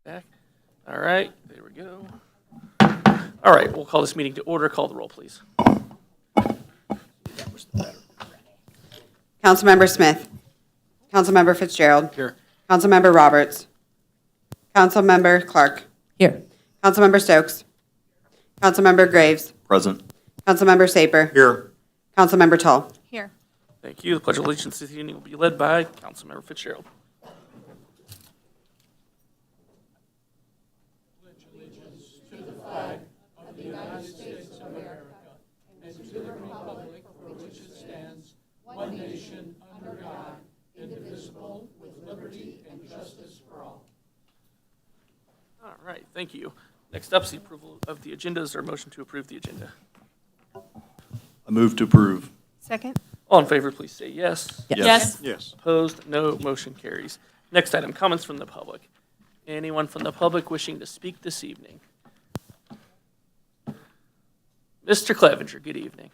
Back. All right, there we go. All right, we'll call this meeting to order. Call the roll, please. Councilmember Smith. Councilmember Fitzgerald. Here. Councilmember Roberts. Councilmember Clark. Here. Councilmember Stokes. Councilmember Graves. Present. Councilmember Saper. Here. Councilmember Tall. Here. Thank you. The Pledge of Allegiance this evening will be led by Councilmember Fitzgerald. All right, thank you. Next up is the approval of the agenda. Is there a motion to approve the agenda? I move to approve. Second? All in favor, please say yes. Yes. Yes. Opposed? No. Motion carries. Next item, comments from the public. Anyone from the public wishing to speak this evening? Mr. Clevenger, good evening.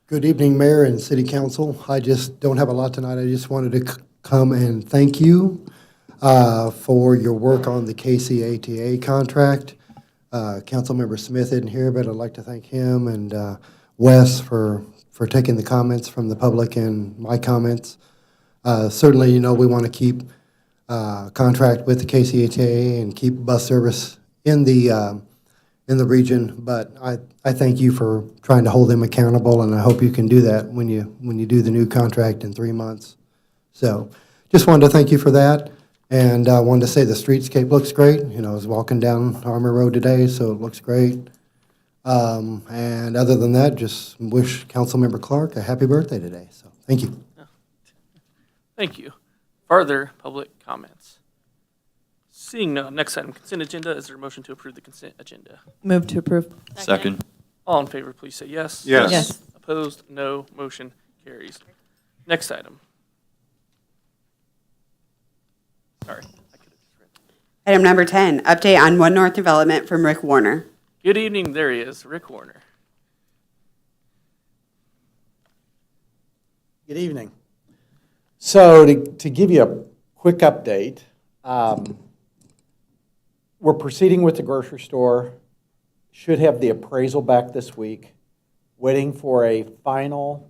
Good evening, Mayor and City Council. I just don't have a lot tonight. I just wanted to come and thank you for your work on the KCATA contract. Councilmember Smith isn't here, but I'd like to thank him and Wes for taking the comments from the public and my comments. Certainly, you know, we want to keep contract with the KCATA and keep bus service in the region, but I thank you for trying to hold them accountable, and I hope you can do that when you do the new contract in 3 months. So just wanted to thank you for that, and I wanted to say the streetscape looks great. You know, I was walking down Armour Road today, so it looks great. And other than that, just wish Councilmember Clark a happy birthday today. So thank you. Thank you. Further public comments? Seeing none, next item, consent agenda. Is there a motion to approve the consent agenda? Move to approve. Second. All in favor, please say yes. Yes. Yes. Opposed? No. Motion carries. Next item. Sorry. I could have just read. Item number 10, update on One North development from Rick Warner. Good evening. There he is, Rick Warner. Good evening. So to give you a quick update, we're proceeding with the grocery store, should have the appraisal back this week, waiting for a final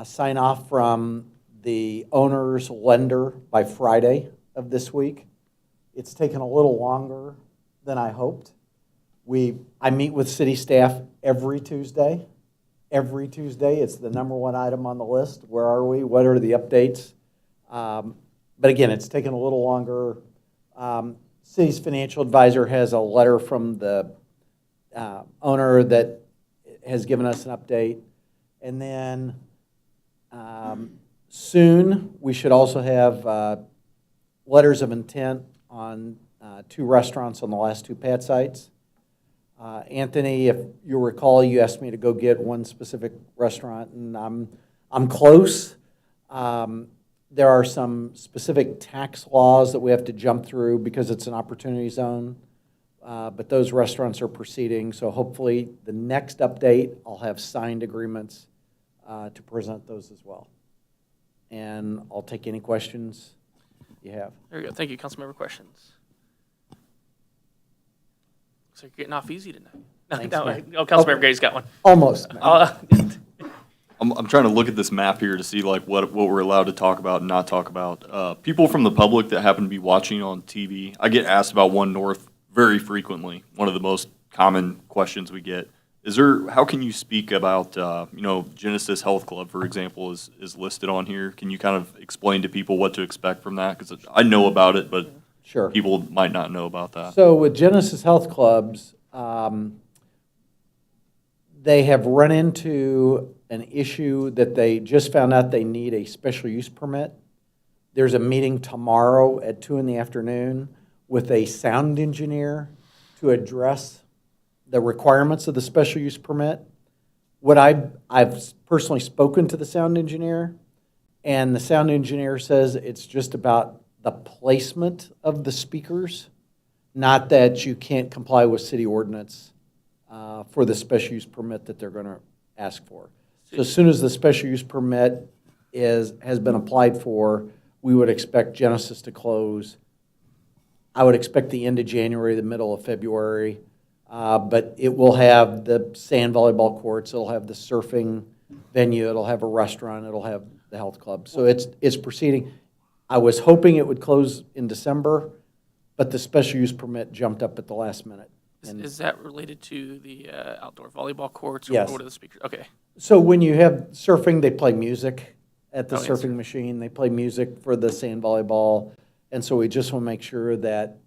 sign off from the owner's lender by Friday of this week. It's taken a little longer than I hoped. I meet with city staff every Tuesday. Every Tuesday, it's the number one item on the list. Where are we? What are the updates? But again, it's taken a little longer. City's financial advisor has a letter from the owner that has given us an update. And then soon, we should also have letters of intent on 2 restaurants on the last 2 pad sites. Anthony, if you recall, you asked me to go get one specific restaurant, and I'm close. There are some specific tax laws that we have to jump through because it's an opportunity zone, but those restaurants are proceeding, so hopefully the next update, I'll have signed agreements to present those as well. And I'll take any questions you have. There we go. Thank you. Councilmember questions. Looks like you're getting off easy tonight. Thanks, No, Mayor. Councilmember Gray's got one. Almost. I'm trying to look at this map here to see like what we're allowed to talk about and not talk about. People from the public that happen to be watching on TV, I get asked about One North very frequently. One of the most common questions we get is how can you speak about, Genesis Health Club, for example, is listed on here. Can you kind of explain to people what to expect from that? Because I know about it, but Sure. people might not know about that. So with Genesis Health Clubs, they have run into an issue that they just found out they need a special use permit. There's a meeting tomorrow at 2 in the afternoon with a sound engineer to address the requirements of the special use permit. I've personally spoken to the sound engineer, and the sound engineer says it's just about the placement of the speakers, not that you can't comply with city ordinance for the special use permit that they're going to ask for. So as soon as the special use permit has been applied for, we would expect Genesis to close I would expect the end of January, the middle of February. But it will have the sand volleyball courts, it'll have the surfing venue, it'll have a restaurant, it'll have the health club. So it's proceeding. I was hoping it would close in December, but the special use permit jumped up at the last minute. Is that related to the outdoor volleyball courts? Or Yes. what are the speakers? Okay. So when you have surfing, they play music at the Oh, yes. surfing machine. They play music for the sand volleyball. And so we just want to make sure that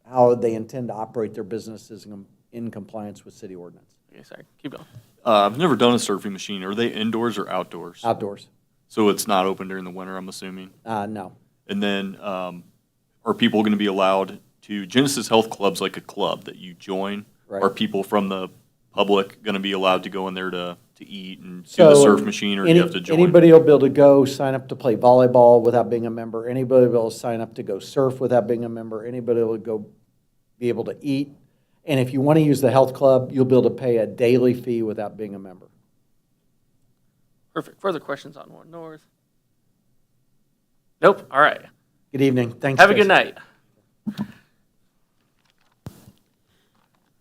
how they intend to operate their business is in compliance with city ordinance. Okay, sorry. Keep going. I've never done a surfing machine. Are they indoors or outdoors? Outdoors, So it's not open during the winter, I'm assuming? no. And then, are people going to be allowed to, Genesis Health Club's like a club that you join? Right. Are people from the public going to be allowed to go in there to eat and do the surf machine, or do you have to join? Anybody will be able to go sign up to play volleyball without being a member. Anybody will be able to sign up to go surf without being a member. Anybody will be able to eat. And if you want to use the health club, you'll be able to pay a daily fee without being a member. Perfect. Further questions on 1 North? Nope. All right. Good evening. Thanks. Have a guys. good night.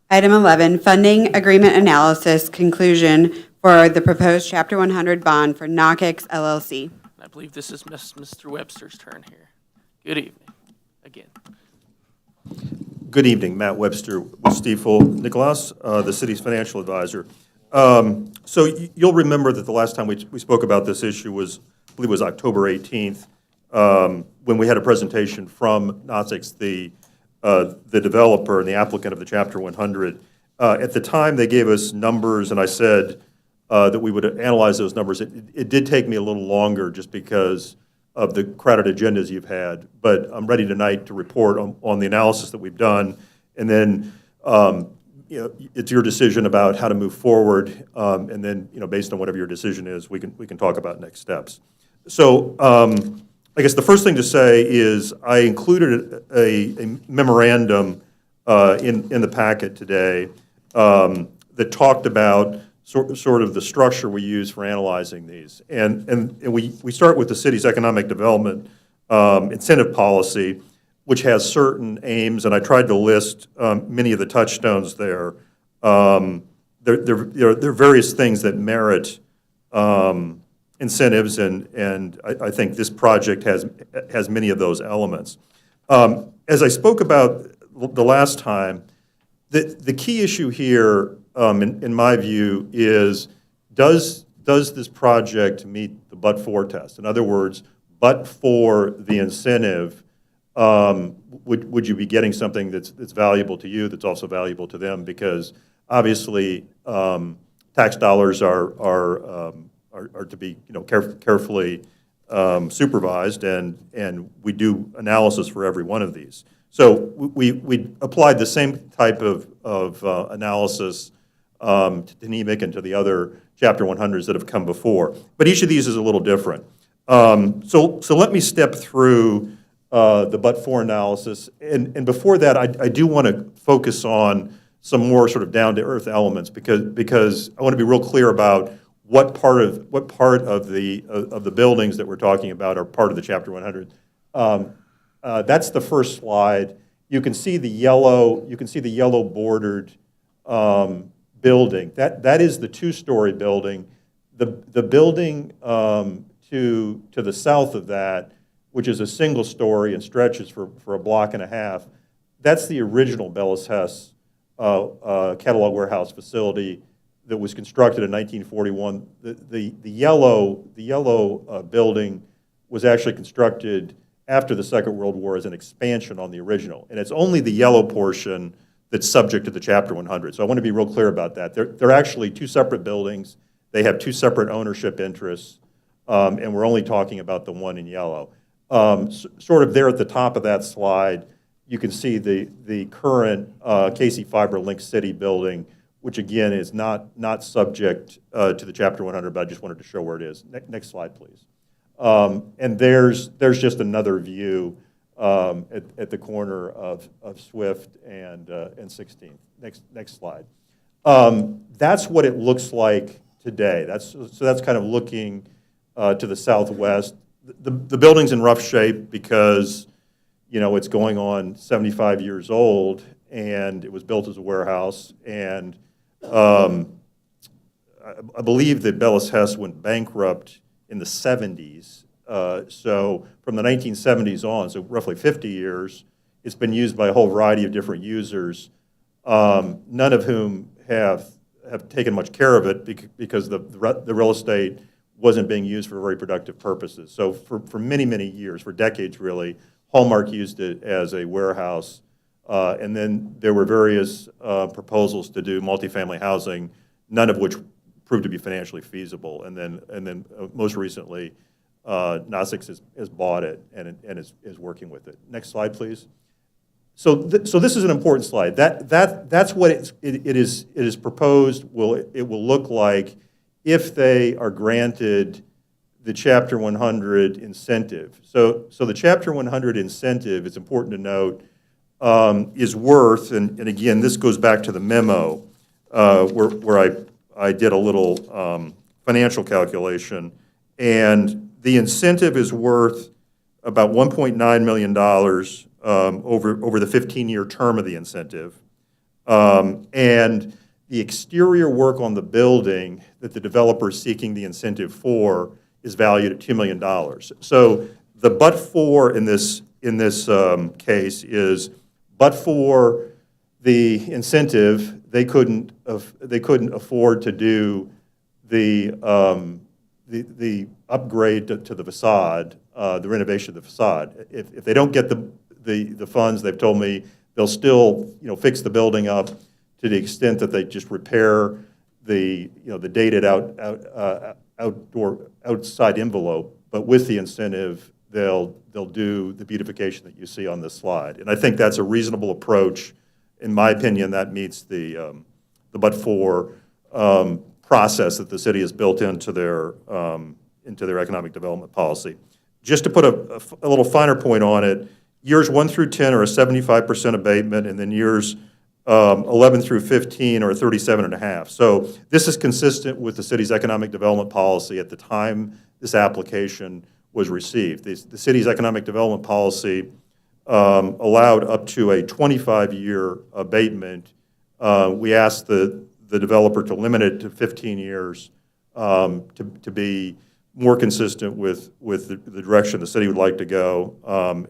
Item 11, funding agreement analysis conclusion for the proposed Chapter 100 bond for Knox LLC. I believe this is Mr. Webster's turn here. Good evening, again. Good evening, Matt Webster with Stifel Nicholas, the city's financial advisor. So you'll remember that the last time we spoke about this issue was, I believe it was October 18th, when we had a presentation from Knox, the developer and the applicant of the Chapter 100. At the time, they gave us numbers, and I said that we would analyze those numbers. It did take me a little longer just because of the crowded agendas you've had, but I'm ready tonight to report on the analysis that we've done, and then it's your decision about how to move forward, and then based on whatever your decision is, we can talk about next steps. So I guess the first thing to say is I included a memorandum in the packet today that talked about sort of the structure we use for analyzing these. And we start with the city's economic development incentive policy, which has certain aims, and I tried to list many of the touchstones there. There are various things that merit incentives, and I think this project has many of those elements. As I spoke about the last time, the key issue here, in my view, is does this project meet the but-for test? In other words, but for the incentive, would you be getting something that's valuable to you, that's also valuable to them? Because obviously, tax dollars are to be carefully supervised, and we do analysis for every one of these. So we applied the same type of analysis to NEMIC and to the other Chapter 100s that have come before. But each of these is a little different. So let me step through the but-for analysis. And before that, I do want to focus on some more sort of down-to-earth elements because I want to be real clear about what part of the buildings that we're talking about are part of the Chapter 100. That's the first slide. You can see the yellow bordered building. That is the two-story building. The building to the south of that, which is a single story and stretches for a block and a half, that's the original Bellis Hess catalog warehouse facility that was constructed in 1941. The yellow building was actually constructed after the Second World War as an expansion on the original. And it's only the yellow portion that's subject to the Chapter 100. So I want to be real clear about that. They're actually two separate buildings. They have two separate ownership interests, and we're only talking about the one in yellow. Sort of there at the top of that slide, you can see the current Casey Fiber Link City building, which again is not subject to the Chapter 100, but I just wanted to show where it is. Next slide, please. And there's just another view at the corner of Swift and 16th. Next slide. That's what it looks like today. That's kind of looking to the southwest. The building's in rough shape because it's going on 75 years old, and it was built as a warehouse, and I believe that Bellis Hess went bankrupt in the 70s. So from the 1970s on, so roughly 50 years, it's been used by a whole variety of different users, none of whom have taken much care of it because the real estate wasn't being used for very productive purposes. So for many, many years, for decades really, Hallmark used it as a warehouse. And then there were various proposals to do multifamily housing, none of which proved to be financially feasible. And then most recently, Nossix has bought it and is working with it. Next slide, please. So this is an important slide. That's what it is proposed. It will look like if they are granted the Chapter 100 incentive. So the Chapter 100 incentive, it's important to note, is worth, and again, this goes back to the memo where I did a little financial calculation, and the incentive is worth about $1.9 million over the 15-year term of the incentive. And the exterior work on the building that the developer is seeking the incentive for is valued at $2 million. So the but for in this case is but for the incentive, they couldn't afford to do the upgrade to the facade, the renovation of the facade. If they don't get the funds, they've told me they'll still fix the building up to the extent that they just repair the dated outside envelope, but with the incentive, they'll do the beautification that you see on this slide. And I think that's a reasonable approach. In my opinion, that meets the but-for process that the city has built into their economic development policy. Just to put a little finer point on it, years 1 through 10 are a 75% abatement, and then years 11 through 15 are 37.5. So this is consistent with the city's economic development policy at the time this application was received. The city's economic development policy allowed up to a 25-year abatement. We asked the developer to limit it to 15 years to be more consistent with the direction the city would like to go,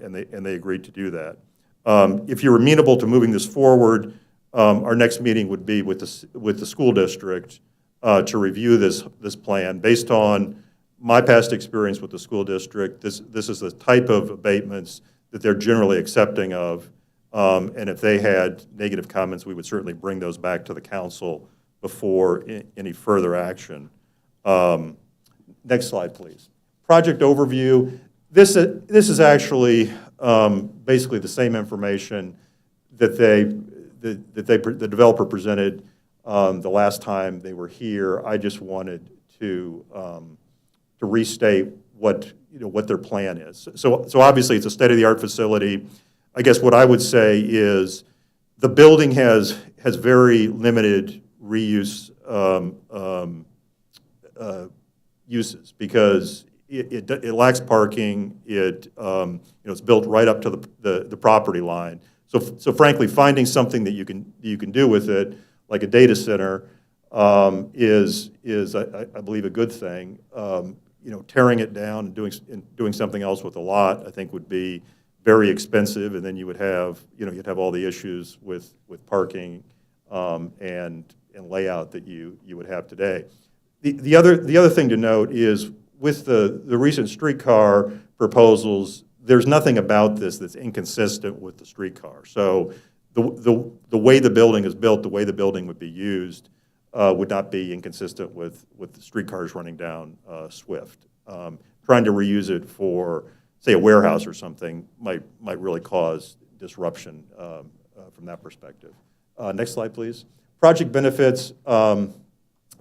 and they agreed to do that. If you're amenable to moving this forward, our next meeting would be with the school district to review this plan. Based on my past experience with the school district, this is the type of abatements that they're generally accepting of, and if they had negative comments, we would certainly bring those back to the council before any further action. Next slide, please. Project overview. This is actually basically the same information that the developer presented the last time they were here. I just wanted to restate what their plan is. So obviously it's a state-of-the-art facility. I guess what I would say is the building has very limited reuse uses because it lacks parking. It's built right up to the property line. So frankly, finding something that you can do with it, like a data center, is I believe a good thing. Tearing it down and doing something else with a lot, I think would be very expensive, and then you would have you'd have all the issues with parking and layout that you would have today. The other thing to note is with the recent streetcar proposals, there's nothing about this that's inconsistent with the streetcar. So the way the building is built, the way the building would be used, would not be inconsistent with the streetcars running down Swift. Trying to reuse it for, say, a warehouse or something might really cause disruption from that perspective. Next slide, please. Project benefits.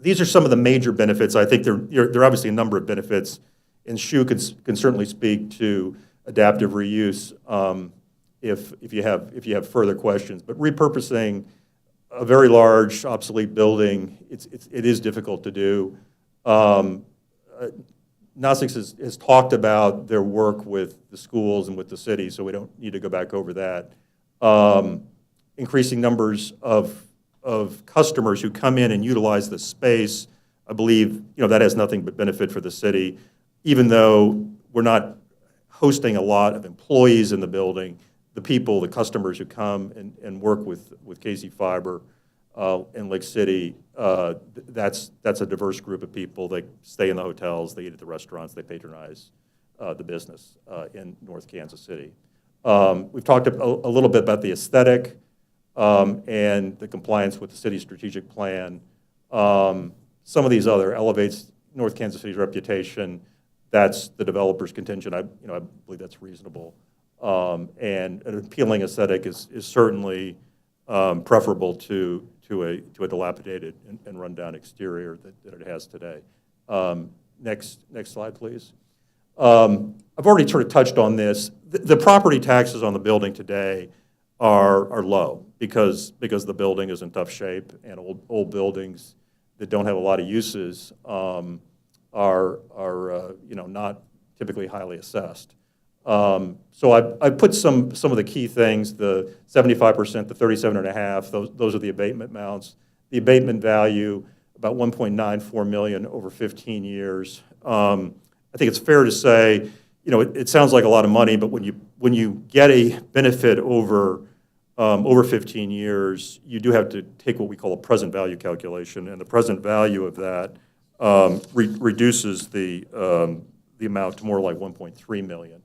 These are some of the major benefits. I think there are obviously a number of benefits, and Shu can certainly speak to adaptive reuse if you have further questions. But repurposing a very large, obsolete building, it is difficult to do. Nossix has talked about their work with the schools and with the city, so we don't need to go back over that. Increasing numbers of customers who come in and utilize the space, I believe, that has nothing but benefit for the city, even though we're not hosting a lot of employees in the building. The customers who come and work with KC Fiber in Lake City, that's a diverse group of people. They stay in the hotels, they eat at the restaurants, they patronize the business in North Kansas City. We've talked a little bit about the aesthetic and the compliance with the city's strategic plan. Some of these other elevates North Kansas City's reputation. That's the developer's contingent. I believe that's reasonable. And an appealing aesthetic is certainly preferable to a dilapidated and rundown exterior that it has today. Next slide, please. I've already sort of touched on this. The property taxes on the building today are low because the building is in tough shape, and old buildings that don't have a lot of uses are not typically highly assessed. So I put some of the key things, the 75%, the 37.5, those are the abatement amounts. The abatement value, about $1.94 million over 15 years. I think it's fair to say, it sounds like a lot of money, but when you get a benefit over 15 years, you do have to take what we call a present value calculation, and the present value of that reduces the amount to more like $1.3 million.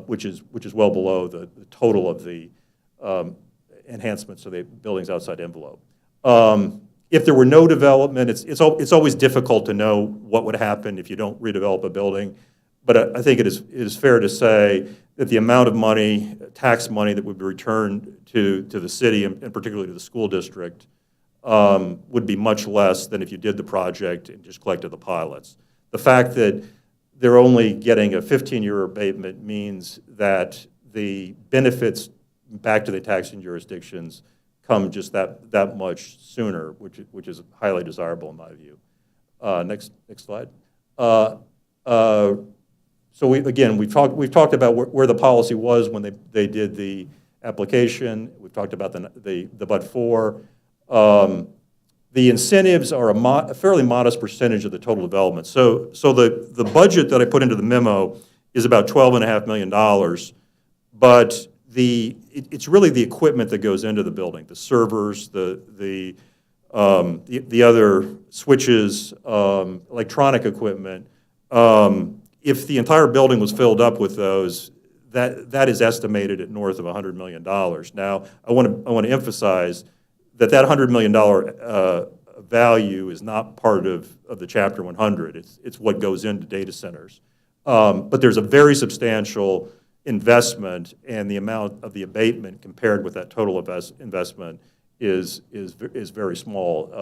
Which is well below the total of the enhancements of the building's outside envelope. If there were no development, it's always difficult to know what would happen if you don't redevelop a building. But I think it is fair to say that the amount of money, tax money, that would be returned to the city and particularly to the school district would be much less than if you did the project and just collected the pilots. The fact that they're only getting a 15-year abatement means that the benefits back to the taxing jurisdictions come just that much sooner, which is highly desirable in my view. Next slide. So we've talked about where the policy was when they did the application. We've talked about the but-for. The incentives are a fairly modest percentage of the total development. So the budget that I put into the memo is about $12.5 million, but it's really the equipment that goes into the building, the servers, the other switches, electronic equipment. If the entire building was filled up with those, that is estimated at north of $100 million. Now, I want to emphasize that $100 million value is not part of the Chapter 100. It's what goes into data centers. But there's a very substantial investment, and the amount of the abatement compared with that total investment is very small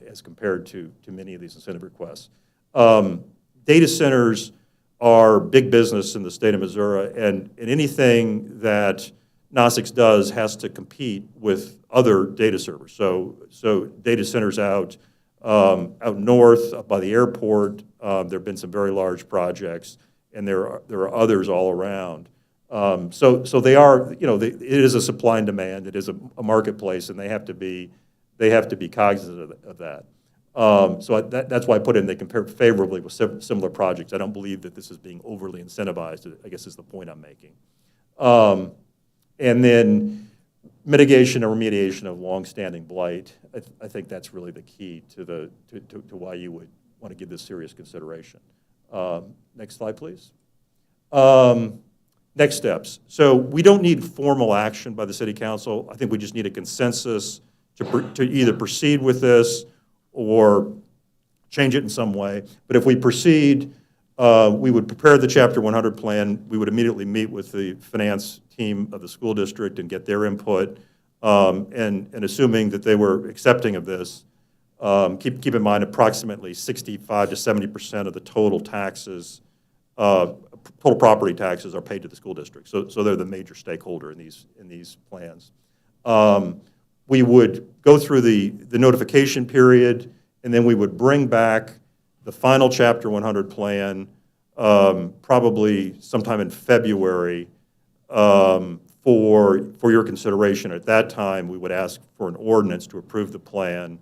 as compared to many of these incentive requests. Data centers are big business in the state of Missouri, and anything that Nossix does has to compete with other data servers. So data centers out north, up by the airport, there have been some very large projects, and there are others all around. So they are, it is a supply and demand. It is a marketplace, and they have to be cognizant of that. So that's why I put in they compare favorably with similar projects. I don't believe that this is being overly incentivized, I guess is the point I'm making. And then mitigation and remediation of longstanding blight. I think that's really the key to why you would want to give this serious consideration. Next slide, please. Next steps. So we don't need formal action by the City Council. I think we just need a consensus to either proceed with this or change it in some way. But if we proceed, we would prepare the Chapter 100 plan. We would immediately meet with the finance team of the school district and get their input. And assuming that they were accepting of this, keep in mind approximately 65 to 70% of the total taxes, total property taxes are paid to the school district. So they're the major stakeholder in these plans. We would go through the notification period, and then we would bring back the final Chapter 100 plan probably sometime in February, for your consideration. At that time, we would ask for an ordinance to approve the plan.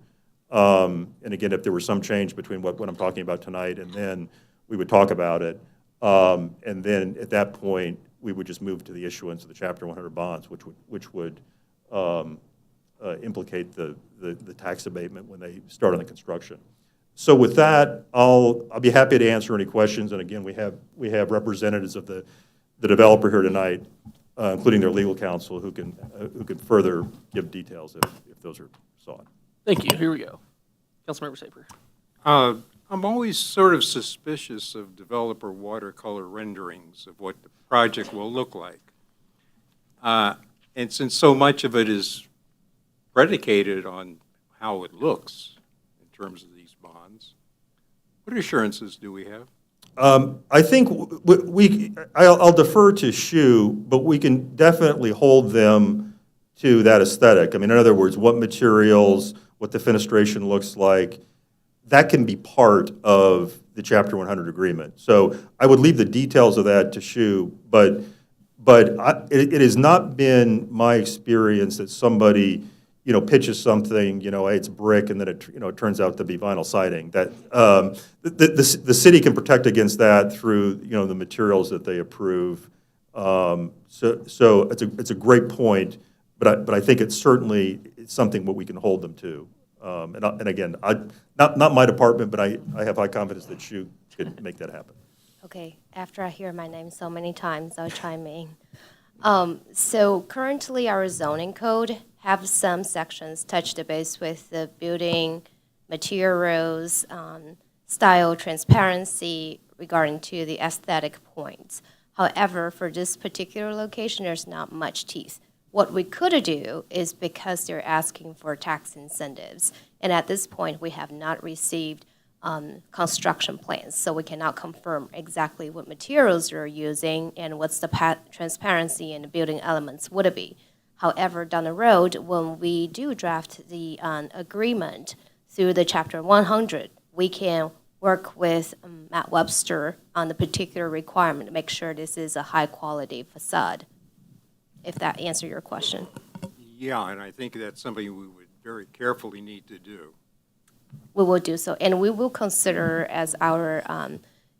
And again, if there were some change between what I'm talking about tonight and then, we would talk about it. And then at that point, we would just move to the issuance of the Chapter 100 bonds, which would implicate the tax abatement when they start on the construction. So with that, I'll be happy to answer any questions. And again, we have representatives of the developer here tonight, including their legal counsel, who can further give details if those are sought. Thank you. Here we go. Councilmember Saper. I'm always sort of suspicious of developer watercolor renderings of what the project will look like. And since so much of it is predicated on how it looks in terms of these bonds, what assurances do we have? I think I'll defer to Shu, but we can definitely hold them to that aesthetic. I mean, in other words, what materials, what the fenestration looks like, that can be part of the Chapter 100 agreement. So I would leave the details of that to Shu, but it has not been my experience that somebody, pitches something, hey, it's brick, and then it turns out to be vinyl siding. That the city can protect against that through, the materials that they approve. So it's a great point, but I think it's something what we can hold them to. And again, not my department, but I have high confidence that Shu could make that happen. Okay, after I hear my name so many times, I'll chime in. So currently, our zoning code have some sections touch the base with the building materials, style, transparency regarding to the aesthetic points. However, for this particular location, there's not much teeth. What we could do is, because they're asking for tax incentives, and at this point, we have not received construction plans, so we cannot confirm exactly what materials you're using and what's the transparency and the building elements would it be. However, down the road, when we do draft the agreement through the Chapter 100, we can work with Matt Webster on the particular requirement to make sure this is a high-quality facade, if that answers your question. Yeah, and I think that's something we would very carefully need to do. We will do so, and we will consider as our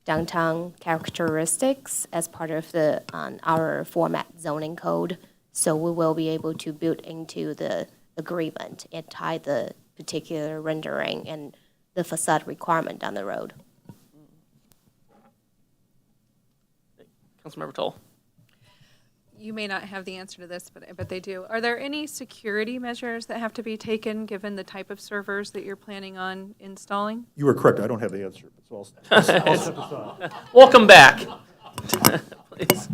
downtown characteristics as part of the our format zoning code. So we will be able to build into the agreement and tie the particular rendering and the facade requirement down the road. Councilmember Toll. You may not have the answer to this, but they do. Are there any security measures that have to be taken given the type of servers that you're planning on installing? You were correct. I don't have the answer, so I'll step aside. Welcome back. Please.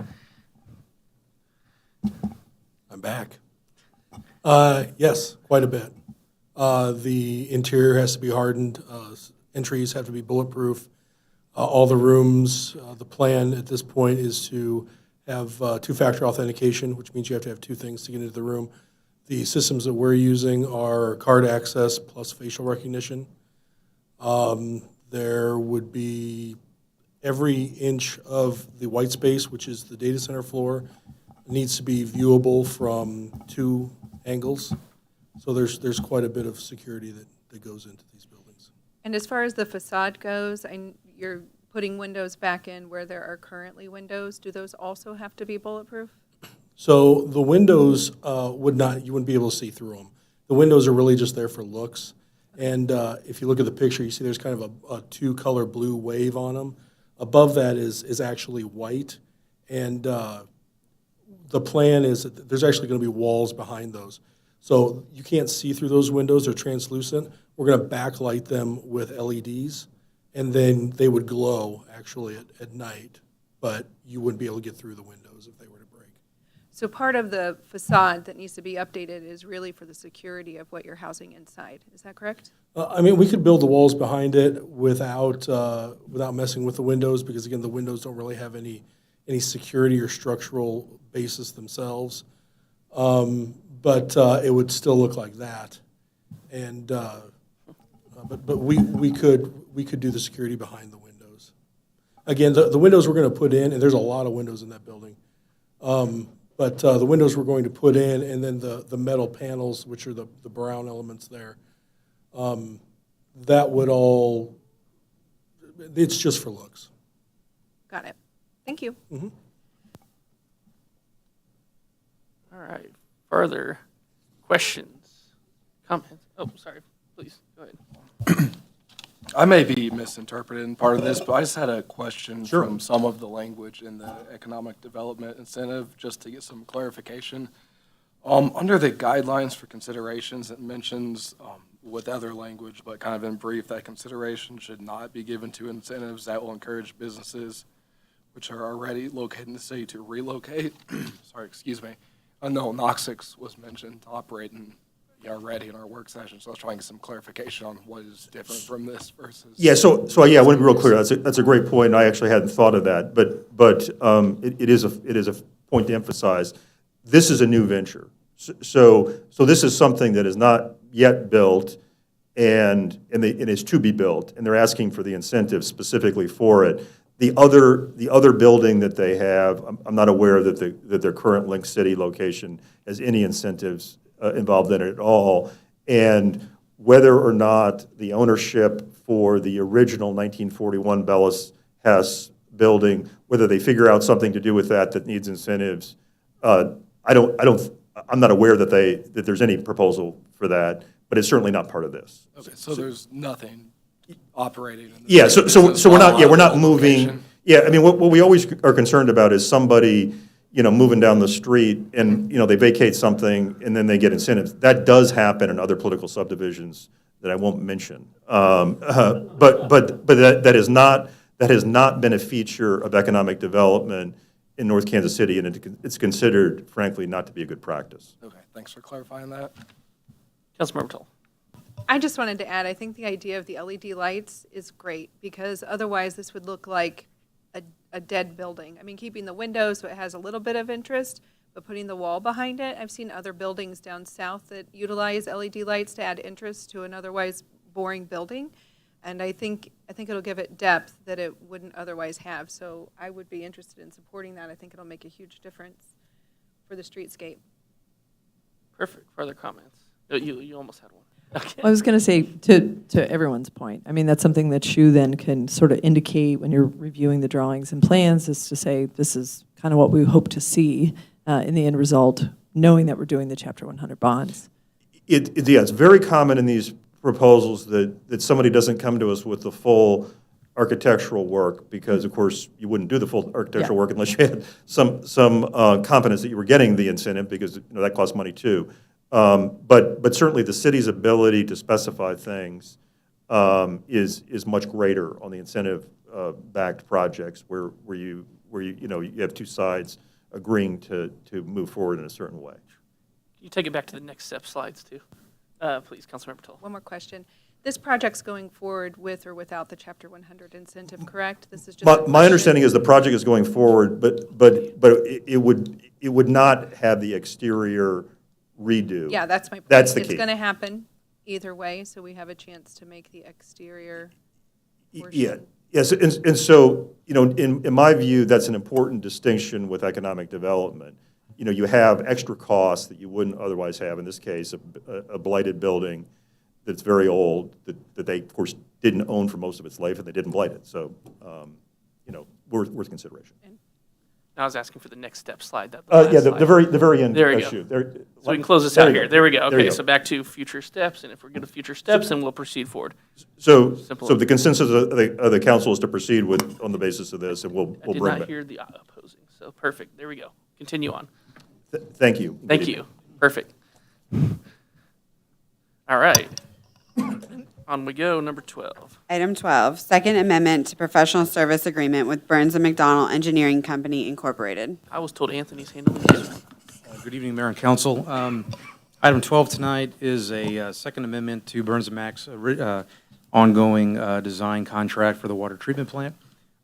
I'm back. Yes, quite a bit. The interior has to be hardened. Entries have to be bulletproof. All the rooms, the plan at this point is to have two-factor authentication, which means you have to have two things to get into the room. The systems that we're using are card access plus facial recognition. There would be every inch of the white space, which is the data center floor, needs to be viewable from two angles. So there's quite a bit of security that goes into these buildings. And as far as the facade goes, you're putting windows back in where there are currently windows. Do those also have to be bulletproof? So the windows you wouldn't be able to see through them. The windows are really just there for looks. And if you look at the picture, you see there's kind of a two-color blue wave on them. Above that is actually white. And the plan is that there's actually going to be walls behind those. So you can't see through those windows. They're translucent. We're going to backlight them with LEDs. And then they would glow, actually, at night, but you wouldn't be able to get through the windows if they were to break. So part of the facade that needs to be updated is really for the security of what you're housing inside. Is that correct? We could build the walls behind it without messing with the windows, because, again, the windows don't really have any security or structural basis themselves. But it would still look like that. And but we could do the security behind the windows. Again, the windows we're going to put in, and there's a lot of windows in that building. But the windows we're going to put in, and then the metal panels, which are the brown elements there, that would all, it's just for looks. Got it. Thank you. All right. Further questions, comments? Oh, sorry. Please, go ahead. I may be misinterpreting part of this, but I just had a question from some of the language in the economic development incentive, just to get some clarification. Under the guidelines for considerations, it mentions, with other language, but kind of in brief, that consideration should not be given to incentives that will encourage businesses which are already located in the city to relocate. Sorry, excuse me. I know NOx was mentioned to operate in already in our work session, so I was trying to get some clarification on what is different from this versus. Yeah, so yeah, I want to be real clear. That's a great point, and I actually hadn't thought of that. But it is a point to emphasize. This is a new venture. So this is something that is not yet built, and it is to be built, and they're asking for the incentives specifically for it. The other building that they have, I'm not aware that their current Link City location has any incentives involved in it at all. And whether or not the ownership for the original 1941 Bellis Hess building, whether they figure out something to do with that needs incentives, I'm not aware that there's any proposal for that, but it's certainly not part of this. Okay, so there's nothing operating in the. Yeah, city. so This is we're not on moving. location. Yeah, I mean, what we always are concerned about is somebody, moving down the street and, they vacate something and then they get incentives. That does happen in other political subdivisions that I won't mention. But that has not been a feature of economic development in North Kansas City, and it's considered, frankly, not to be a good practice. Okay, thanks for clarifying that. Councilmember Tull. I just wanted to add, I think the idea of the LED lights is great, because otherwise this would look like a dead building. I mean, keeping the windows so it has a little bit of interest, but putting the wall behind it. I've seen other buildings down south that utilize LED lights to add interest to an otherwise boring building. And I think it'll give it depth that it wouldn't otherwise have. So I would be interested in supporting that. I think it'll make a huge difference for the streetscape. Perfect. Further comments? Oh, you almost had one. Okay. I was going to say, to everyone's point, I mean, that's something that you then can sort of indicate when you're reviewing the drawings and plans, is to say, this is kind of what we hope to see in the end result, knowing that we're doing the Chapter 100 bonds. It's very common in these proposals that somebody doesn't come to us with the full architectural work, because, of course, you wouldn't do the full architectural work unless you had some confidence that you were getting the incentive, because that costs money too. But certainly the city's ability to specify things is much greater on the incentive backed projects where you have two sides agreeing to move forward in a certain way. Can you take it back to the next step slides too? Please, Councilmember Tull. One more question. This project's going forward with or without the Chapter 100 incentive, correct? This is just a My understanding is the project is going forward, but it would not have the exterior redo. Yeah, that's my point. That's the It's key. going to happen either way, so we have a chance to make the exterior portion. Yeah, yes, and so, in my view, that's an important distinction with economic development. You have extra costs that you wouldn't otherwise have, in this case, a blighted building that's very old, that they, of course, didn't own for most of its life, and they didn't blight it, so, worth consideration. I was asking for the next step slide. Yeah, the very end There we go. issue. So we can close this There out you go. here. There we go. There you Okay, go. so back to future steps, and if we're good with future steps, then we'll proceed forward. So Simple. the consensus of the council is to proceed on the basis of this, and we'll I did bring not back. hear the opposing, so perfect. There we go. Continue on. Thank you. Thank you. Perfect. All right. On we go, number 12. Item 12, Second Amendment to Professional Service Agreement with Burns and McDonnell Engineering Company, Incorporated. I was told Anthony's handling this one. Good evening, Mayor and Council. Item 12 tonight is a Second Amendment to Burns and Mac's ongoing design contract for the water treatment plant.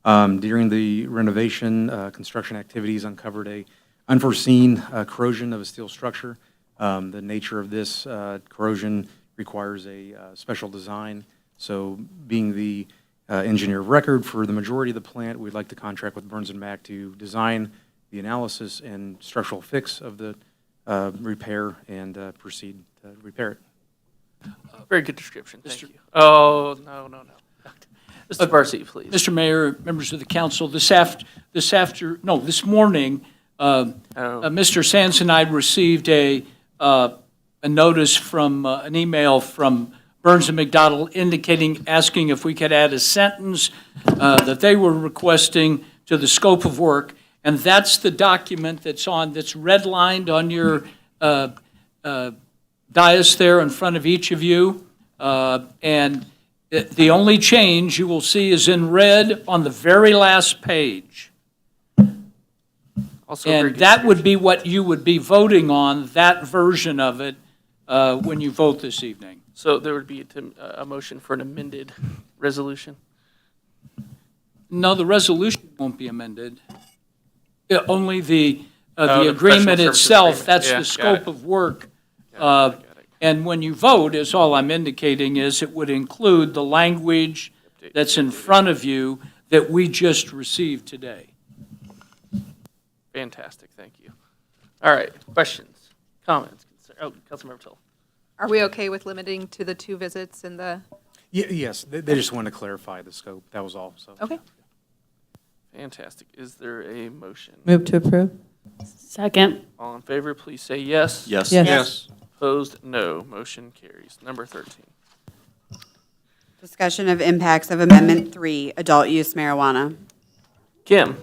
During the renovation, construction activities uncovered a unforeseen corrosion of a steel structure. The nature of this corrosion requires a special design. So being the engineer of record for the majority of the plant. We'd like to contract with Burns and Mac to design the analysis and structural fix of the repair and proceed to repair it. Very good description, thank you. Oh, no. Mr. Barcy, please. Mr. Mayor, members of the council, this morning, Mr. Sands and I received a notice from, an email from Burns and McDonald asking if we could add a sentence that they were requesting to the scope of work, and that's the document that's redlined on your dais there in front of each of you, and the only change you will see is in red on the very last page. Also very And good that would be what you would be voting on, that version of it, when you vote this evening. So there would be a motion for an amended resolution? No, the resolution won't be amended. Only the the agreement professional services itself, agreement. that's Yeah, the got scope it. of work. Got it. And when you vote, is all I'm indicating is it would include the language that's in front of you that we just received today. Fantastic, thank you. All right, questions, comments? Councilmember Toll. Are we okay with limiting to the 2 visits and the, Yes, they just wanted to clarify the scope, that was all, so. okay? Fantastic. Is there a motion? Move to approve? Second. All in favor, please say yes. Yes. Yes. Opposed, no. Motion carries. Number 13. Discussion of impacts of Amendment 3, adult use marijuana. Kim?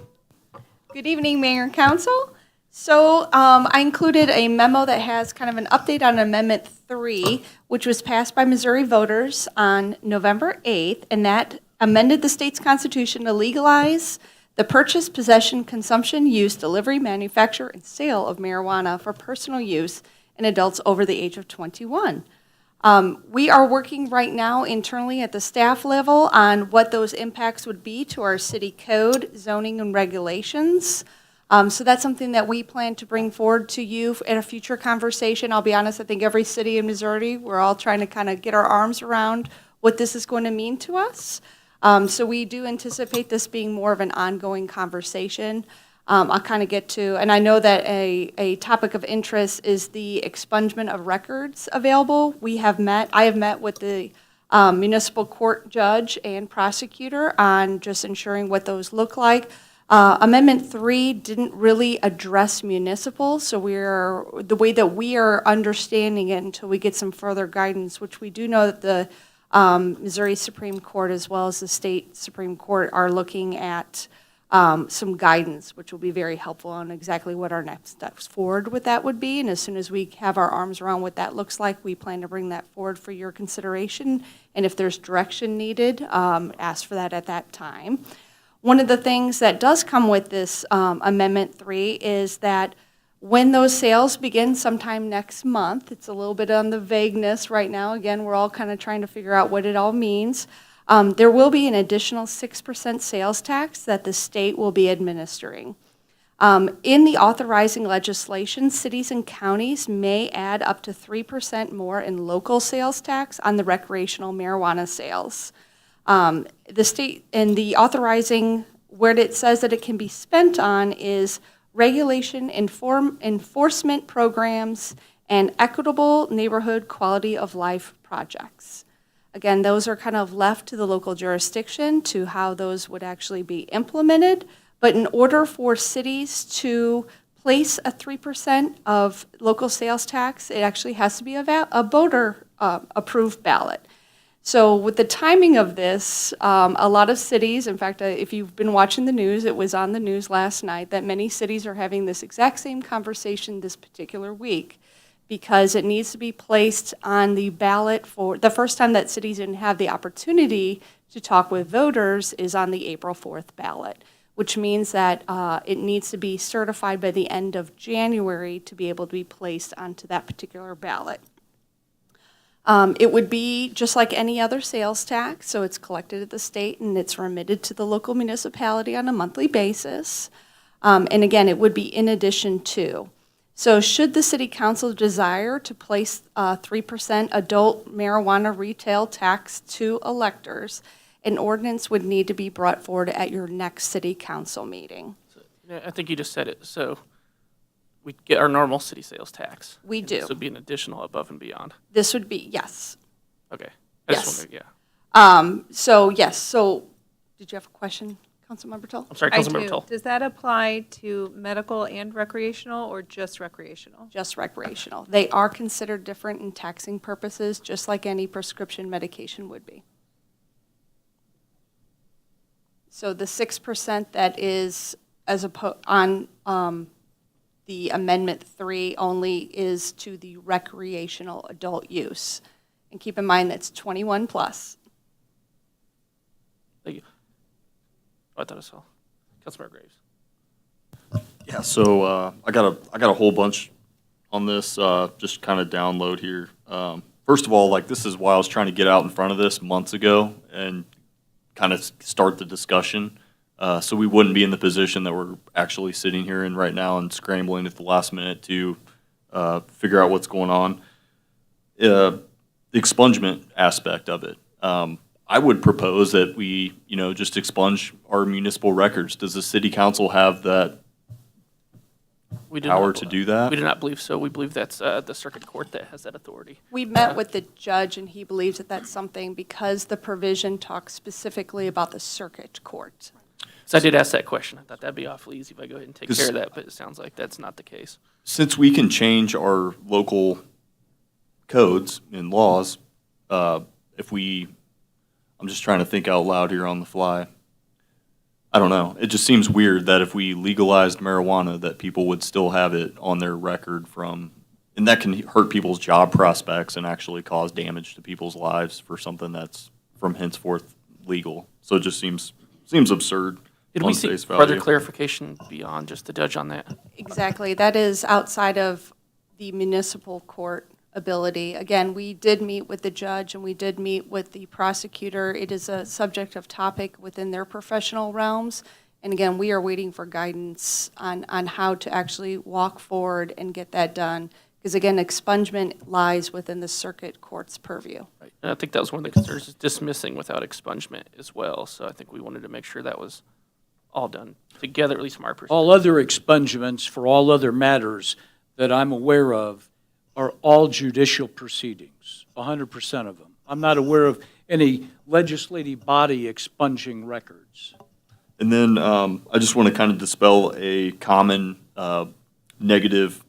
Good evening, Mayor and Council. So I included a memo that has kind of an update on Amendment 3, which was passed by Missouri voters on November 8th, and that amended the state's constitution to legalize the purchase, possession, consumption, use, delivery, manufacture, and sale of marijuana for personal use in adults over the age of 21. We are working right now internally at the staff level on what those impacts would be to our city code, zoning, and regulations. So that's something that we plan to bring forward to you in a future conversation. I'll be honest, I think every city in Missouri, we're all trying to kind of get our arms around what this is going to mean to us. So we do anticipate this being more of an ongoing conversation. I'll kind of get to, and I know that a topic of interest is the expungement of records available. I have met with the municipal court judge and prosecutor on just ensuring what those look like. Amendment 3 didn't really address municipal, so the way that we are understanding it until we get some further guidance, which we do know that the Missouri Supreme Court as well as the state Supreme Court are looking at some guidance, which will be very helpful on exactly what our next steps forward with that would be. And as soon as we have our arms around what that looks like, we plan to bring that forward for your consideration. And if there's direction needed, ask for that at that time. One of the things that does come with this Amendment 3 is that when those sales begin sometime next month, it's a little bit on the vagueness right now. Again, we're all kind of trying to figure out what it all means. There will be an additional 6% sales tax that the state will be administering. In the authorizing legislation, cities and counties may add up to 3% more in local sales tax on the recreational marijuana sales. The state and the authorizing, where it says that it can be spent on is regulation, enforcement programs, and equitable neighborhood quality of life projects. Again, those are kind of left to the local jurisdiction to how those would actually be implemented. But in order for cities to place a 3% of local sales tax, it actually has to be a voter approved ballot. So with the timing of this, a lot of cities, in fact, if you've been watching the news, it was on the news last night, that many cities are having this exact same conversation this particular week because it needs to be placed on the ballot for the first time that cities didn't have the opportunity to talk with voters is on the April 4th ballot, which means that it needs to be certified by the end of January to be able to be placed onto that particular ballot. It would be just like any other sales tax, so it's collected at the state and it's remitted to the local municipality on a monthly basis. And again, it would be in addition to. So should the city council desire to place 3% adult marijuana retail tax to electors, An ordinance would need to be brought forward at your next city council meeting. Yeah, I think you just said it, so we get our normal city sales tax. We and do. This would be an additional above and beyond. This would be, yes. Okay. I just Yes. wondered, yeah. So, yes, so, did you have a question, Councilmember Tull? I'm sorry, I Councilmember do. Tull. Does that apply to medical and recreational or just recreational? Just recreational. They are considered different in taxing purposes, just like any prescription medication would be. So the 6% that is on the Amendment 3 only is to the recreational adult use. And keep in mind, that's 21 plus. Thank you. Oh, I thought I saw. Councilmember Graves. Yeah, so I got a whole bunch on this, just kind of download here. First of all, like, this is why I was trying to get out in front of this months ago and kind of start the discussion, so we wouldn't be in the position that we're actually sitting here in right now and scrambling at the last minute to figure out what's going on. The expungement aspect of it. I would propose that we, just expunge our municipal records. Does the city council have that We do power not- to do that? We do not believe so. We believe that's the circuit court that has that authority. We met with the judge, and he believes that that's something, because the provision talks specifically about the circuit court. So I did ask that question. I thought that'd be awfully easy if I go ahead and take 'Cause- care of that, but it sounds like that's not the case. Since we can change our local codes and laws, I'm just trying to think out loud here on the fly. I don't know. It just seems weird that if we legalized marijuana, that people would still have it on their record and that can hurt people's job prospects and actually cause damage to people's lives for something that's from henceforth legal. So it just seems absurd. Did on we seek face further value. clarification beyond just the judge on that? Exactly. That is outside of the municipal court ability. Again, we did meet with the judge and we did meet with the prosecutor. It is a subject of topic within their professional realms. And again, we are waiting for guidance on how to actually walk forward and get that done. Because again, expungement lies within the circuit court's purview. Right. And I think that was one of the concerns, is dismissing without expungement as well. So I think we wanted to make sure that was all done together, at least from our perspective. All other expungements for all other matters that I'm aware of are all judicial proceedings, 100% of them. I'm not aware of any legislative body expunging records. And then I just want to kind of dispel a common negative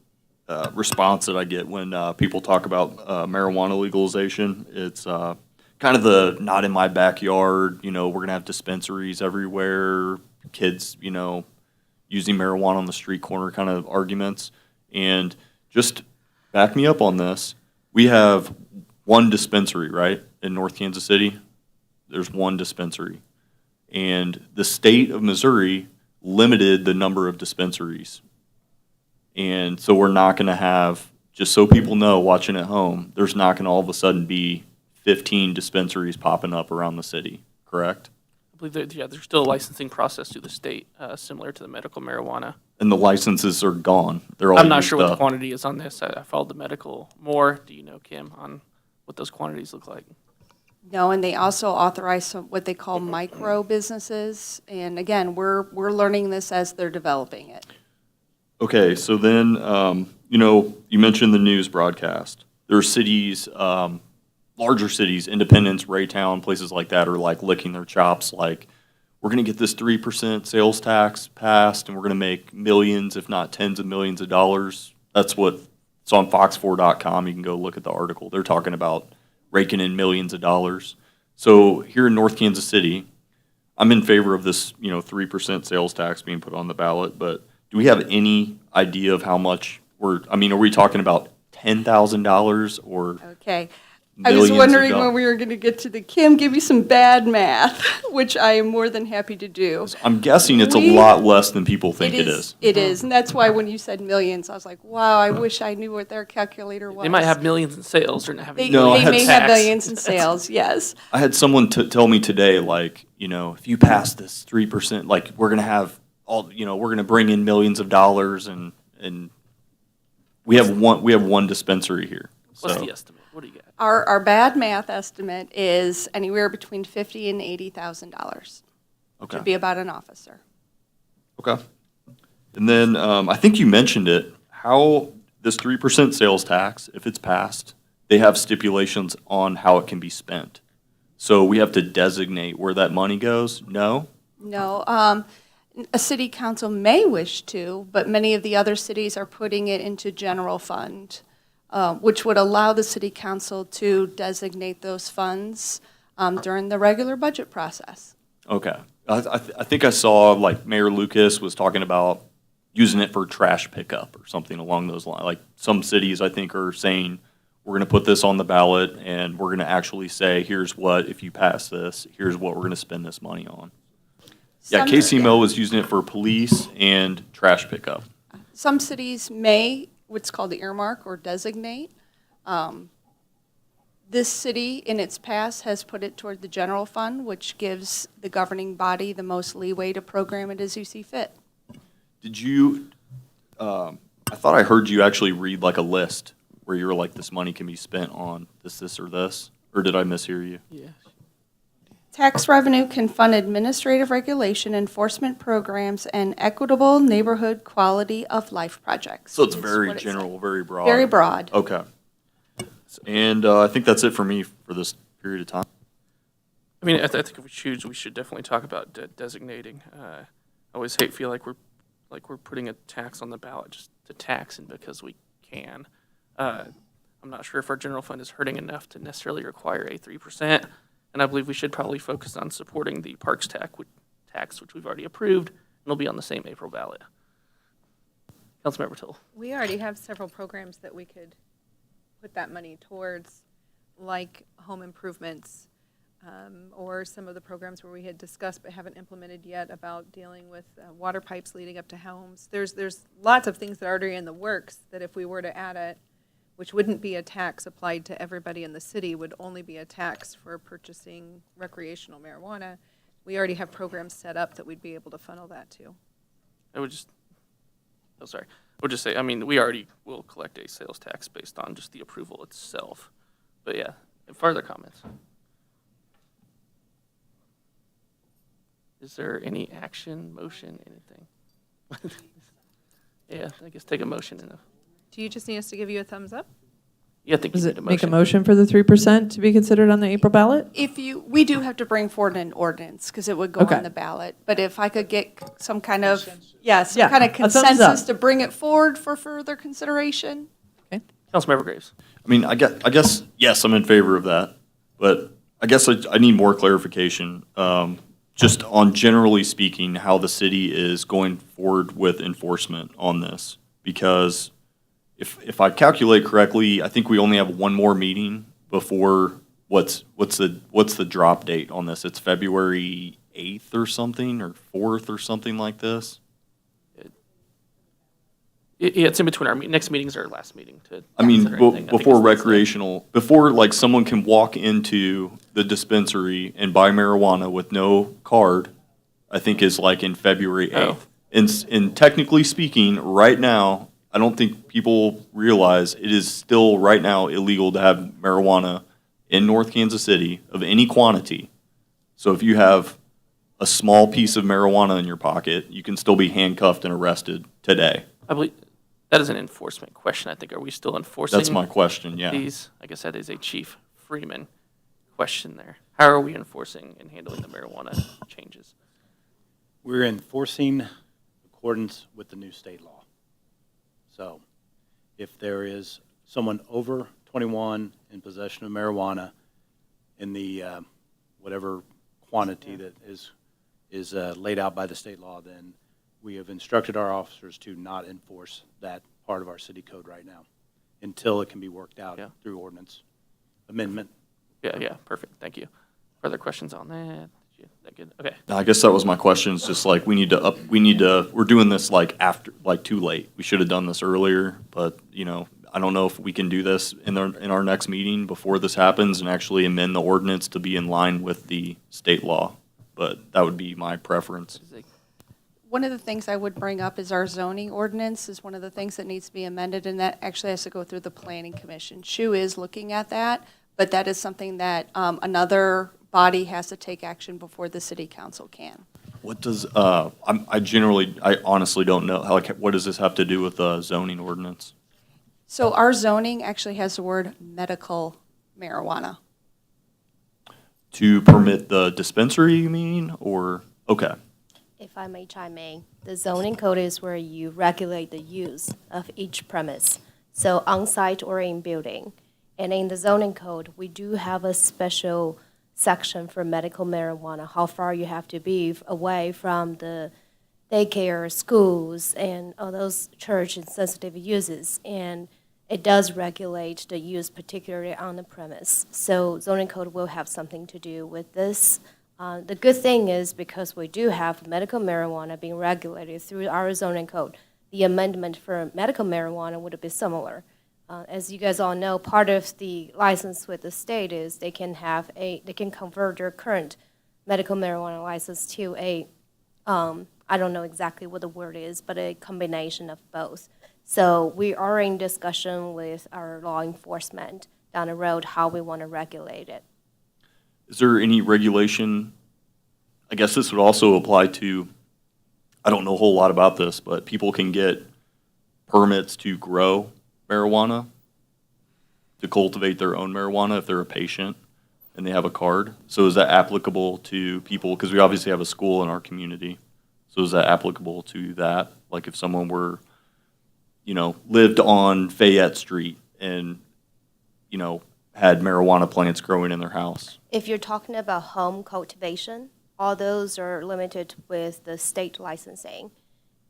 response that I get when people talk about marijuana legalization. It's kind of the not in my backyard, we're going to have dispensaries everywhere, kids, using marijuana on the street corner kind of arguments. And just back me up on this. We have one dispensary, right, in North Kansas City? There's one dispensary. And the state of Missouri limited the number of dispensaries. And so we're not going to have, just so people know watching at home, there's not going to all of a sudden be 15 dispensaries popping up around the city, correct? I believe that, yeah, there's still a licensing process through the state, similar to the medical marijuana. And the licenses are gone. They're all I'm not used sure what the up. quantity is on this. I followed the medical more. Do you know, Kim, on what those quantities look like? No, and they also authorize what they call micro businesses. And again, we're learning this as they're developing it. Okay, so then, you mentioned the news broadcast. There are cities, larger cities, Independence, Raytown, places like that are like licking their chops, like, we're going to get this 3% sales tax passed, and we're going to make millions, if not tens of millions of dollars. That's it's on fox4.com. You can go look at the article. They're talking about raking in millions of dollars. So here in North Kansas City, I'm in favor of this, 3% sales tax being put on the ballot, but do we have any idea of how much are we talking about $10,000 or Okay. I was wondering when we were going to get to the Kim, give you some bad math, which I am more than happy to do. I'm guessing it's a lot less than people think it is. It is, and that's why when you said millions, I was like, wow, I wish I knew what their calculator was. They might have millions in sales. They're not having. They may have millions in sales, yes. I had someone tell me today, like, if you pass this 3%, like, we're going to have we're going to bring in millions of dollars, and we have one dispensary here. What's So- the estimate? What do you got? Our bad math estimate is anywhere between $50,000 and $80,000. Okay. Should be about an officer. Okay. And then, I think you mentioned it, how this 3% sales tax, if it's passed, they have stipulations on how it can be spent. So we have to designate where that money goes? No? No, a city council may wish to, but many of the other cities are putting it into general fund, which would allow the city council to designate those funds during the regular budget process. Okay. I think I saw, like, Mayor Lucas was talking about using it for trash pickup or something along those lines. Like, some cities, I think, are saying, we're going to put this on the ballot, and we're going to actually say, here's what, if you pass this, here's what we're going to spend this money on. Yeah, Some- KCMO was using it for police and trash pickup. Some cities may, what's called the earmark or designate. This city, in its past, has put it toward the general fund, which gives the governing body the most leeway to program it as you see fit. Did you, I thought I heard you actually read like a list where you were like, this money can be spent on this, or this, or did I mishear you? Yeah. Tax revenue can fund administrative regulation, enforcement programs, and equitable neighborhood quality of life projects. So it's is very what it said. general, very broad. Very broad. Okay. And I think that's it for me for this period of time. I mean, I think if we choose, we should definitely talk about designating. I always feel like we're putting a tax on the ballot just to tax and because we can. I'm not sure if our general fund is hurting enough to necessarily require a 3%, and I believe we should probably focus on supporting the parks tax, which we've already approved, and it'll be on the same April ballot. Councilmember Till. We already have several programs that we could put that money towards, like home improvements, or some of the programs where we had discussed but haven't implemented yet about dealing with water pipes leading up to homes. There's lots of things that are already in the works that if we were to add it, which wouldn't be a tax applied to everybody in the city, would only be a tax for purchasing recreational marijuana. We already have programs set up that we'd be able to funnel that to. I would just say, I mean, we already will collect a sales tax based on just the approval itself. But yeah, further comments? Is there any action, motion, anything? Yeah, I guess take a motion and Do you just need us to give you a thumbs up? yeah, I think you Does need it a make a motion. motion for the 3% to be considered on the April ballot? We do have to bring forward an ordinance, because it would go Okay. on the ballot. But if I could get some kind of, some Yeah, kind of a thumbs up. consensus to bring it forward for further consideration. Councilmember Graves. I mean, I guess, yes, I'm in favor of that, but I guess I need more clarification, just on generally speaking, how the city is going forward with enforcement on this. Because if I calculate correctly, I think we only have one more meeting before, what's the drop date on this? It's February 8th or something, or 4th or something like this? Yeah, it's in between our next meetings or our last meeting to. I mean, consider anything. I think before it's the same. recreational, before like someone can walk into the dispensary and buy marijuana with no card, I think is like in February 8th. And technically speaking, right now, I don't think people realize it is still right now illegal to have marijuana in North Kansas City of any quantity. So if you have a small piece of marijuana in your pocket, you can still be handcuffed and arrested today. I believe that is an enforcement question. I think, are we still enforcing? That's my question, yeah. These, I guess that is a Chief Freeman question there. How are we enforcing and handling the marijuana changes? We're enforcing accordance with the new state law. So if there is someone over 21 in possession of marijuana in the whatever quantity that is laid out by the state law, then we have instructed our officers to not enforce that part of our city code right now until it can be worked out through ordinance amendment. Yeah, perfect. Thank you. Further questions on that? That good? Okay. I guess that was my question. It's just like, we're doing this like too late. We should have done this earlier, but, I don't know if we can do this in our next meeting before this happens and actually amend the ordinance to be in line with the state law. But that would be my preference. one of the things I would bring up is our zoning ordinance is one of the things that needs to be amended, and that actually has to go through the planning commission. SHU is looking at that, but that is something that another body has to take action before the city council can. What does, I honestly don't know, how, what does this have to do with the zoning ordinance? So our zoning actually has the word medical marijuana. To permit the dispensary, you mean, or, okay. If I may chime in, the zoning code is where you regulate the use of each premise, so on-site or in building. And in the zoning code, we do have a special section for medical marijuana, how far you have to be away from the daycare, schools, and all those church and sensitive uses. And it does regulate the use, particularly on the premise. So zoning code will have something to do with this. The good thing is because we do have medical marijuana being regulated through our zoning code, the amendment for medical marijuana would be similar. As you guys all know, part of the license with the state is they can convert their current medical marijuana license to a, I don't know exactly what the word is, but a combination of both. So we are in discussion with our law enforcement down the road how we want to regulate it. Is there any regulation, I guess this would also apply to, I don't know a whole lot about this, but people can get permits to grow marijuana, to cultivate their own marijuana if they're a patient and they have a card. So is that applicable to people, because we obviously have a school in our community, so is that applicable to that? Like if someone were, lived on Fayette Street and, had marijuana plants growing in their house? If you're talking about home cultivation, all those are limited with the state licensing.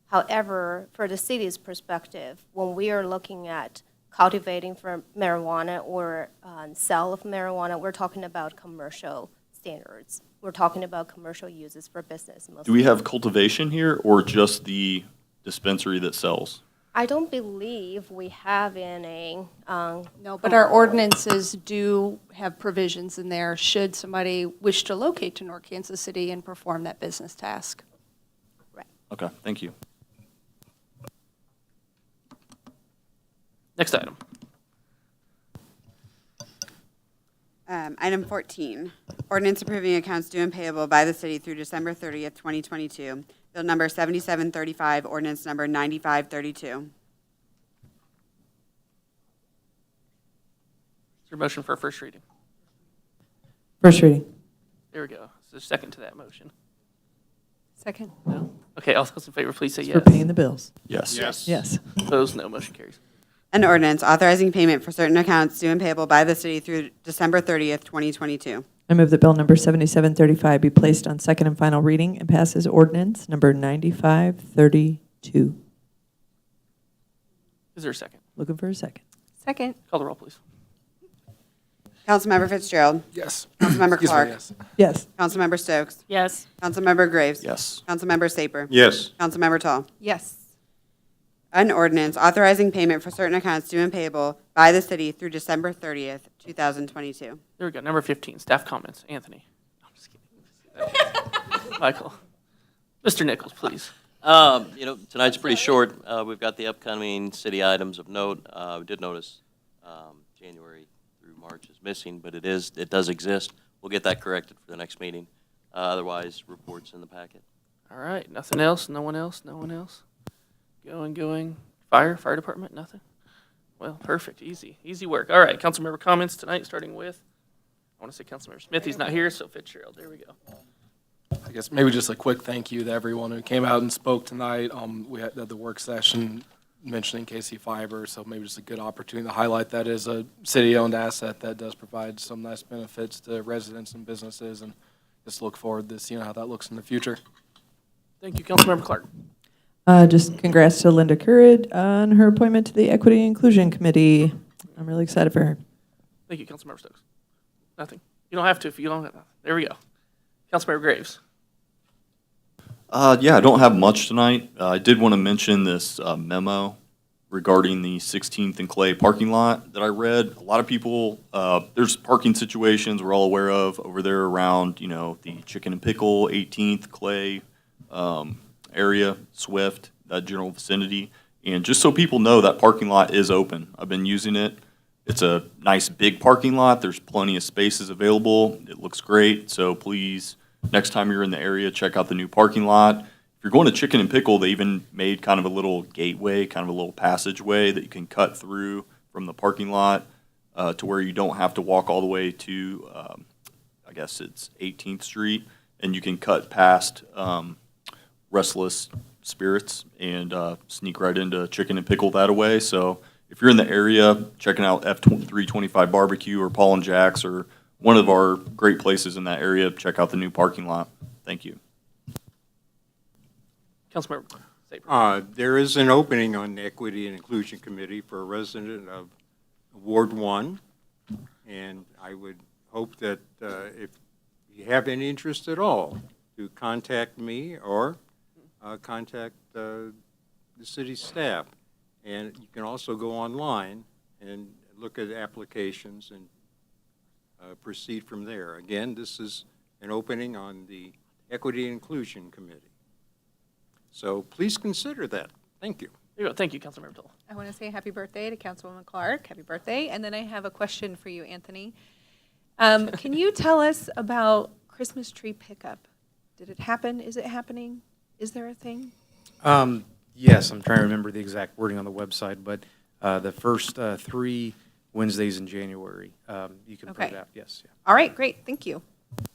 However, for the city's perspective, when we are looking at cultivating for marijuana or sale of marijuana, we're talking about commercial standards. We're talking about commercial uses for business. Do we have cultivation here or just the dispensary that sells? I don't believe we have any. No, but our ordinances do have provisions in there should somebody wish to locate to North Kansas City and perform that business task. Okay, thank you. Next item. Item 14, ordinance approving accounts due and payable by the city through December 30th, 2022. Bill number 7735, ordinance number 9532. Is there a motion for first reading? First reading. There we go. Is there a second to that motion? Second. No? Okay, all those in favor, please say It's yes. for paying the bills. Yes. Yes. Opposed, no. Motion carries. An ordinance authorizing payment for certain accounts due and payable by the city through December 30th, 2022. I move that bill number 7735 be placed on second and final reading and pass as ordinance number 9532. Is there a second? Looking for a second. Second. Call the roll, please. Councilmember Fitzgerald. Yes. Councilmember Excuse me, Clark. yes. Yes. Councilmember Stokes. Yes. Councilmember Graves. Yes. Councilmember Saper. Yes. Councilmember Tall. Yes. An ordinance authorizing payment for certain accounts due and payable by the city through December 30th, 2022. There we go. Number 15, staff comments. Anthony. No, I'm just kidding. Michael. Mr. Nichols, please. Tonight's pretty short. We've got the upcoming city items of note. We did notice January through March is missing, but it does exist. We'll get that corrected for the next meeting. Otherwise, reports in the packet. All right. Nothing else? No one else? No one else? Going. Fire department? Nothing? Well, perfect. Easy work. All right. Councilmember comments tonight, starting with, I want to say Councilmember Smith. He's not here, so Fitzgerald. There we go. I guess maybe just a quick thank you to everyone who came out and spoke tonight. We had the work session mentioning KC Fiber, so maybe just a good opportunity to highlight that as a city-owned asset that does provide some nice benefits to residents and businesses, and just look forward to seeing how that looks in the future. Thank you, Councilmember Clark. Just congrats to Linda Currid on her appointment to the Equity and Inclusion Committee. I'm really excited for her. Thank you, Councilmember Stokes. Nothing. You don't have to if you don't have nothing. There we go. Councilmember Graves. I don't have much tonight. I did want to mention this memo regarding the 16th and Clay parking lot that I read. A lot of people, there's parking situations we're all aware of over there around, the Chicken and Pickle, 18th, Clay, area, Swift, that general vicinity. And just so people know, that parking lot is open. I've been using it. It's a nice big parking lot. There's plenty of spaces available. It looks great. So please, next time you're in the area, check out the new parking lot. If you're going to Chicken and Pickle, they even made kind of a little gateway, kind of a little passageway that you can cut through from the parking lot to where you don't have to walk all the way to, I guess it's 18th Street, and you can cut past Restless Spirits and sneak right into Chicken and Pickle that way. So if you're in the area, checking out F325 Barbecue or Paul and Jack's or one of our great places in that area, check out the new parking lot. Thank you. Councilmember Saber. There is an opening on the Equity and Inclusion Committee for a resident of Ward 1, and I would hope that if you have any interest at all, to contact me or contact the city staff. And you can also go online and look at applications and proceed from there. Again, this is an opening on the Equity and Inclusion Committee. So please consider that. Thank you. There you go. Thank you, Councilmember Toll. I want to say happy birthday to Councilwoman Clark. Happy birthday. And then I have a question for you, Anthony. Can you tell us about Christmas tree pickup? Did it happen? Is it happening? Is there a thing? Yes, I'm trying to remember the exact wording on the website, but the first 3 Wednesdays in January, you can put it out. Yes. Yeah. All right, great. Thank you.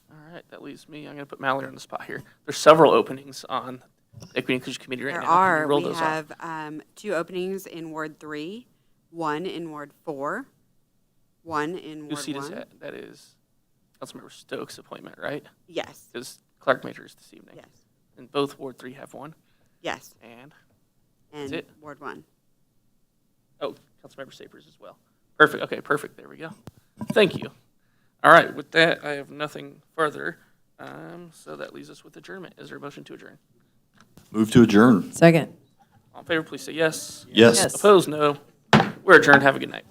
All right, that leaves me. I'm going to put Mallory on the spot here. There's several openings on the Equity and Inclusion Committee right There now. Can you are. roll We those off? have 2 openings in Ward 3, 1 in Ward 4, 1 in Ward 1. Whose seat is that? That is Councilmember Stokes' appointment, right? Yes. Because Clark Majors this evening. Yes. And both Ward 3 have one. Yes. And And it? Ward 1. oh, Councilmember Sapers as well. Perfect. Okay, perfect. There we go. Thank you. All right, with that, I have nothing further. So that leaves us with adjournment. Is there a motion to adjourn? Move to adjourn. Second. All in favor, please say yes. Yes. Yes. Opposed, no. We're adjourned. Have a good night.